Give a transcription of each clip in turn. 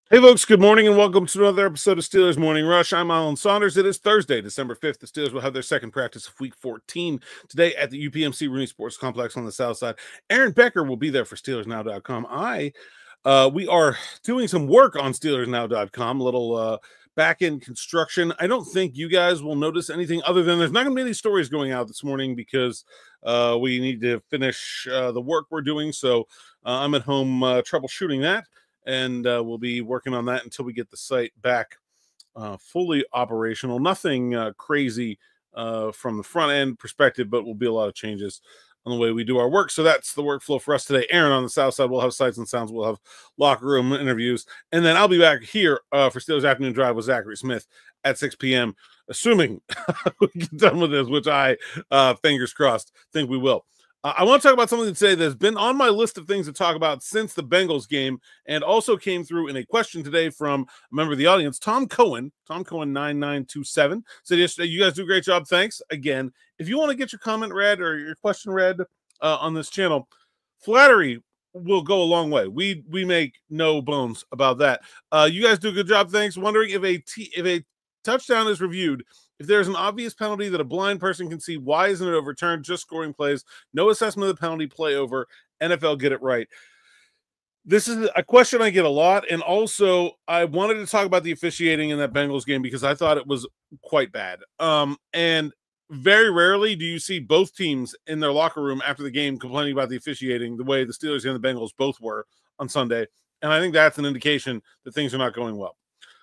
Hey, folks, good morning and welcome to another episode of Steelers Morning Rush. I'm Alan Saunders. It is Thursday, December 5th. The Steelers will have their second practice of week 14 today at the UPMC Rooney Sports Complex on the south side. Aaron Becker will be there for SteelersNow.com. We are doing some work on SteelersNow.com, a little back end construction. I don't think you guys will notice anything other than there's not going to be any stories going out this morning because we need to finish the work we're doing. So I'm at home troubleshooting that, and we'll be working on that until we get the site back fully operational. Nothing crazy from the front end perspective, but will be a lot of changes on the way we do our work. So that's the workflow for us today. Aaron on the south side will have sights and sounds. We'll have locker room interviews, and then I'll be back here for Steelers Afternoon Drive with Zachary Smith at 6 p.m. Assuming we get done with this, which I fingers crossed think we will. I want to talk about something today that's been on my list of things to talk about since the Bengals game, and also came through in a question today from a member of the audience, Tom Cohen 9927, said yesterday, "You guys do a great job. Thanks." Again, if you want to get your comment read or your question read on this channel, flattery will go a long way. We make no bones about that. You guys do a good job. Thanks. Wondering if a touchdown is reviewed, if there's an obvious penalty that a blind person can see, why isn't it overturned? Just scoring plays, no assessment of the penalty, play over. NFL get it right. This is a question I get a lot, and also I wanted to talk about the officiating in that Bengals game because I thought it was quite bad. And very rarely do you see both teams in their locker room after the game complaining about the officiating the way the Steelers and the Bengals both were on Sunday. And I think that's an indication that things are not going well.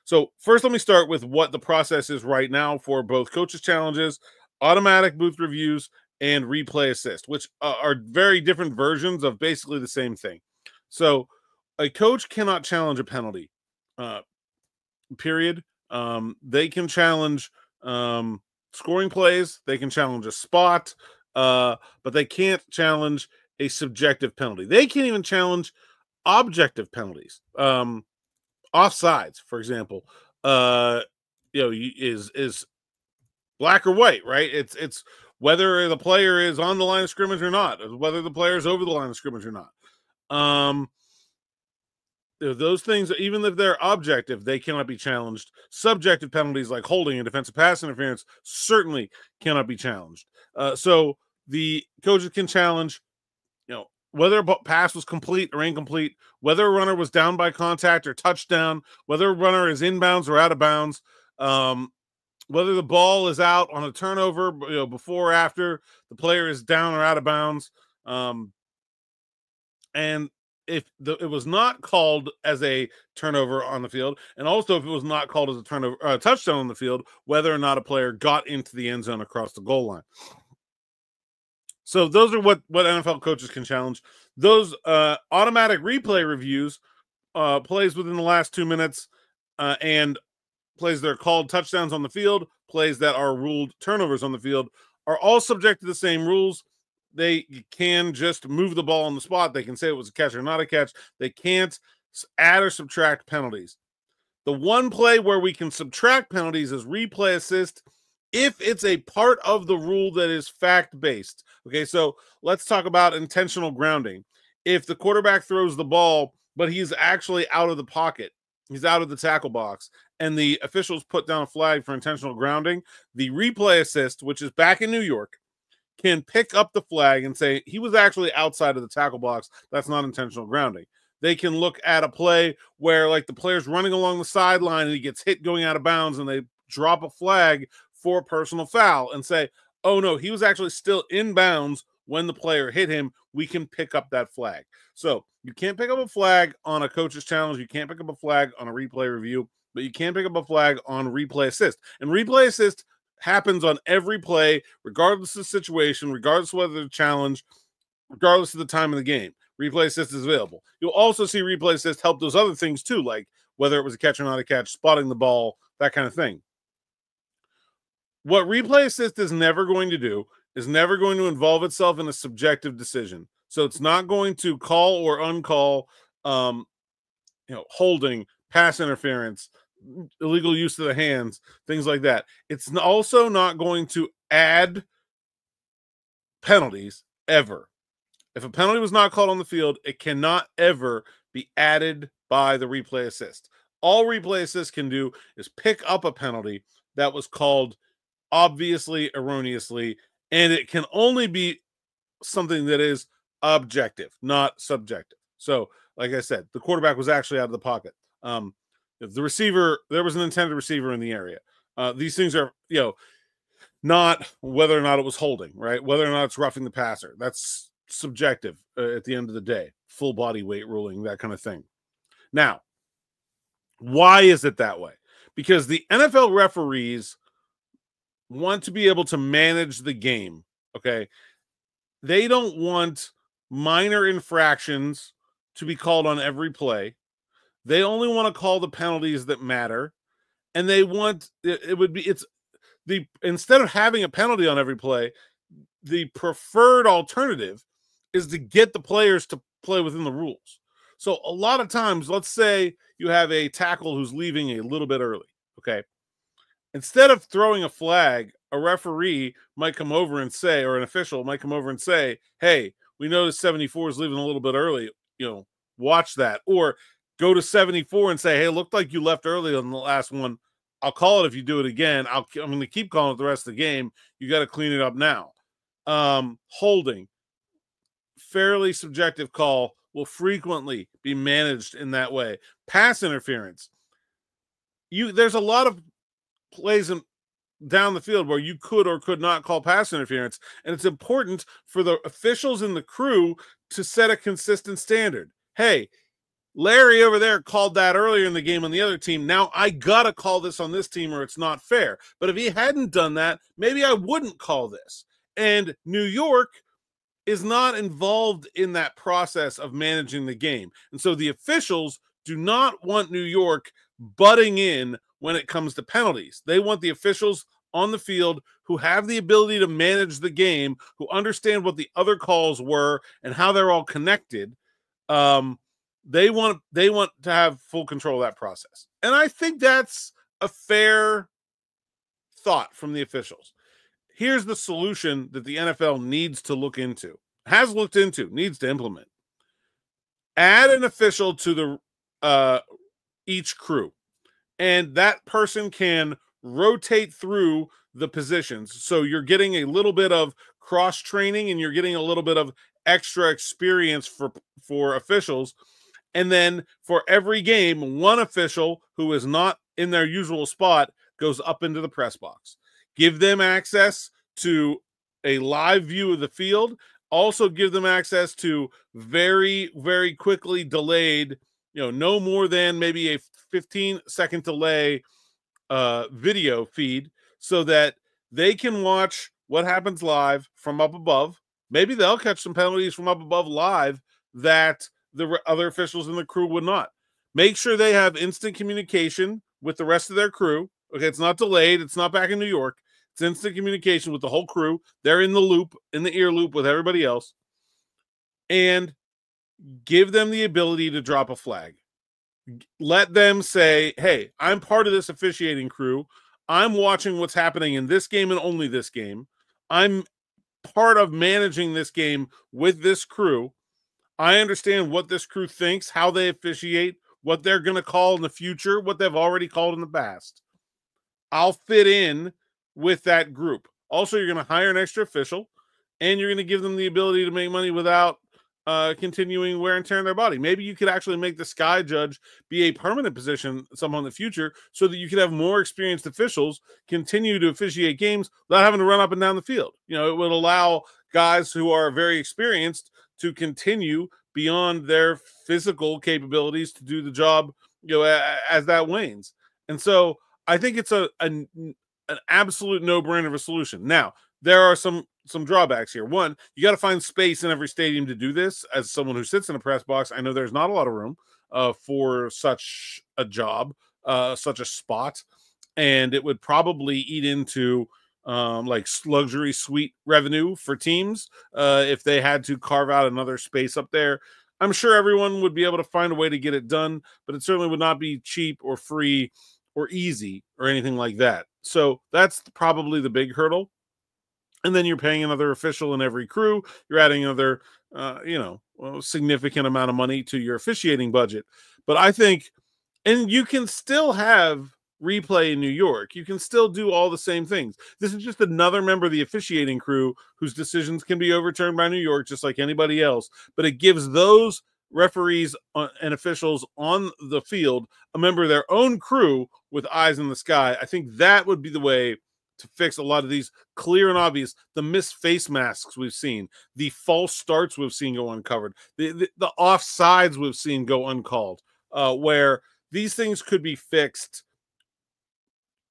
So first, let me start with what the process is right now for both coaches' challenges, automatic booth reviews, and replay assist, which are very different versions of basically the same thing. So a coach cannot challenge a penalty, uh, period. They can challenge scoring plays, they can challenge a spot, but they can't challenge a subjective penalty. They can't even challenge objective penalties. Offsides, for example, is black or white, right? It's whether the player is on the line of scrimmage or not, whether the player is over the line of scrimmage or not. Those things, even if they're objective, they cannot be challenged. Subjective penalties like holding and defensive pass interference certainly cannot be challenged. So the coaches can challenge, whether a pass was complete or incomplete, whether a runner was down by contact or touchdown, whether a runner is inbounds or out of bounds, whether the ball is out on a turnover, before or after the player is down or out of bounds, and if it was not called as a turnover on the field, and also if it was not called as a turnover, touchdown on the field, whether or not a player got into the end zone across the goal line. So those are what NFL coaches can challenge. Those automatic replay reviews, plays within the last 2 minutes, and plays that are called touchdowns on the field, plays that are ruled turnovers on the field, are all subject to the same rules. They can just move the ball on the spot. They can say it was a catch or not a catch. They can't add or subtract penalties. The one play where we can subtract penalties is replay assist if it's a part of the rule that is fact-based. Okay, so let's talk about intentional grounding. If the quarterback throws the ball, but he's actually out of the pocket, he's out of the tackle box, and the officials put down a flag for intentional grounding, the replay assist, which is back in New York, can pick up the flag and say he was actually outside of the tackle box. That's not intentional grounding. They can look at a play where, like, the player's running along the sideline and he gets hit going out of bounds, and they drop a flag for a personal foul and say, oh no, he was actually still in bounds when the player hit him. We can pick up that flag. So you can't pick up a flag on a coach's challenge. You can't pick up a flag on a replay review, but you can pick up a flag on replay assist. And replay assist happens on every play, regardless of the situation, regardless of whether the challenge, regardless of the time of the game. Replay assist is available. You'll also see replay assist help those other things too, like whether it was a catch or not a catch, spotting the ball, that kind of thing. What replay assist is never going to do is never going to involve itself in a subjective decision. So it's not going to call or uncall, holding, pass interference, illegal use of the hands, things like that. It's also not going to add penalties ever. If a penalty was not called on the field, it cannot ever be added by the replay assist. All replay assist can do is pick up a penalty that was called obviously erroneously, and it can only be something that is objective, not subjective. So, like I said, the quarterback was actually out of the pocket. The receiver, there was an intended receiver in the area. These things are, not whether or not it was holding, right? Whether or not it's roughing the passer. That's subjective at the end of the day. Full body weight ruling, that kind of thing. Now, why is it that way? Because the NFL referees want to be able to manage the game, okay? They don't want minor infractions to be called on every play. They only want to call the penalties that matter. And they want instead of having a penalty on every play, the preferred alternative is to get the players to play within the rules. So a lot of times, let's say you have a tackle who's leaving a little bit early, okay? Instead of throwing a flag, a referee might come over and say, or an official might come over and say, hey, we noticed 74 is leaving a little bit early, watch that. Or go to 74 and say, hey, it looked like you left early on the last one. I'll call it if you do it again. I'm going to keep calling it the rest of the game. You got to clean it up now. Holding, fairly subjective call, will frequently be managed in that way. Pass interference. There's a lot of plays down the field where you could or could not call pass interference, and it's important for the officials in the crew to set a consistent standard. Hey, Larry over there called that earlier in the game on the other team. Now I got to call this on this team or it's not fair. But if he hadn't done that, maybe I wouldn't call this. And New York is not involved in that process of managing the game. And so the officials do not want New York butting in when it comes to penalties. They want the officials on the field who have the ability to manage the game, who understand what the other calls were and how they're all connected. They want to have full control of that process. And I think that's a fair thought from the officials. Here's the solution that the NFL needs to look into, has looked into, needs to implement. Add an official to each crew, and that person can rotate through the positions. So you're getting a little bit of cross training and you're getting a little bit of extra experience for officials. And then for every game, one official who is not in their usual spot goes up into the press box. Give them access to a live view of the field. Also give them access to very, very quickly delayed, no more than maybe a 15-second delay video feed so that they can watch what happens live from up above. Maybe they'll catch some penalties from up above live that the other officials in the crew would not. Make sure they have instant communication with the rest of their crew. Okay, it's not delayed. It's not back in New York. It's instant communication with the whole crew. They're in the loop, in the ear loop with everybody else. And give them the ability to drop a flag. Let them say, hey, I'm part of this officiating crew. I'm watching what's happening in this game and only this game. I'm part of managing this game with this crew. I understand what this crew thinks, how they officiate, what they're going to call in the future, what they've already called in the past. I'll fit in with that group. Also, you're going to hire an extra official, and you're going to give them the ability to make money without continuing wear and tear in their body. Maybe you could actually make the sky judge be a permanent position somehow in the future so that you could have more experienced officials continue to officiate games without having to run up and down the field. It would allow guys who are very experienced to continue beyond their physical capabilities to do the job, as that wanes. And so I think it's an absolute no-brainer of a solution. Now, there are some drawbacks here. One, you got to find space in every stadium to do this. As someone who sits in a press box, I know there's not a lot of room for such a job, such a spot, and it would probably eat into like luxury suite revenue for teams if they had to carve out another space up there. I'm sure everyone would be able to find a way to get it done, but it certainly would not be cheap or free or easy or anything like that. So that's probably the big hurdle. And then you're paying another official in every crew. You're adding another, significant amount of money to your officiating budget. But I think And you can still have replay in New York. You can still do all the same things. This is just another member of the officiating crew whose decisions can be overturned by New York, just like anybody else. But it gives those referees and officials on the field a member of their own crew with eyes in the sky. I think that would be the way to fix a lot of these clear and obvious, the missed face masks we've seen, the false starts we've seen go uncovered, the offsides we've seen go uncalled, where these things could be fixed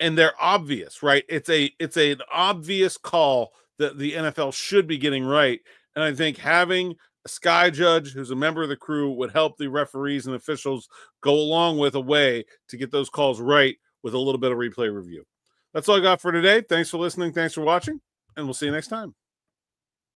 and they're obvious, right? It's an obvious call that the NFL should be getting right. And I think having a sky judge who's a member of the crew would help the referees and officials go along with a way to get those calls right with a little bit of replay review. That's all I got for today. Thanks for listening. Thanks for watching, and we'll see you next time.